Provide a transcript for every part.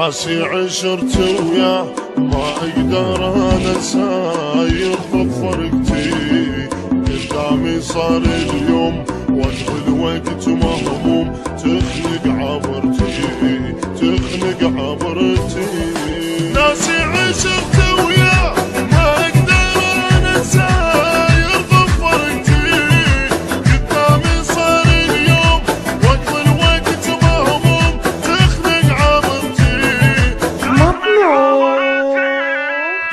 ناسي عشرت وياه ما اقدر انا ساير بفرقتي، قدامي صار اليوم واقبل وقت مهموم، تخنق عبرتي تخنق عبرتي. ناسي عشرت وياه ما اقدر انا ساير بفرقتي، قدامي صار اليوم واقبل وقت مهموم، تخنق عبرتي.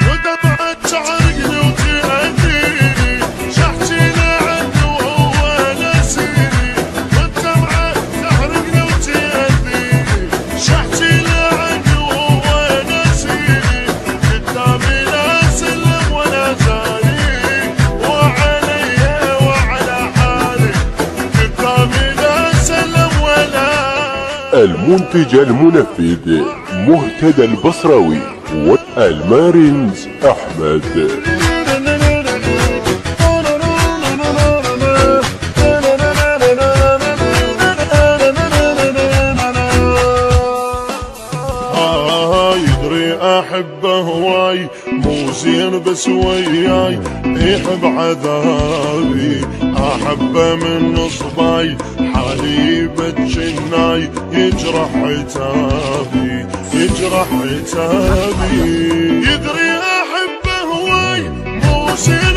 ودمعة تعرقني وتأذيني، شحتي لعنده وهو ناسيني. والدمعة تعرقني وتأذيني، شحتي لعنده وهو ناسيني. قدامي لا سلم ولا جاني، وعلي وعلى حالي، قدامي لا سلم ولا. المنتج المنفذ مهتدى البصراوي والمارنز أحمد. يدري احبه هواي مو زين بس وياي يحب عذابي، احبه من نصباي حالي بتجناي، يجرح عتابي يجرح عتابي. يدري احبه هواي مو زين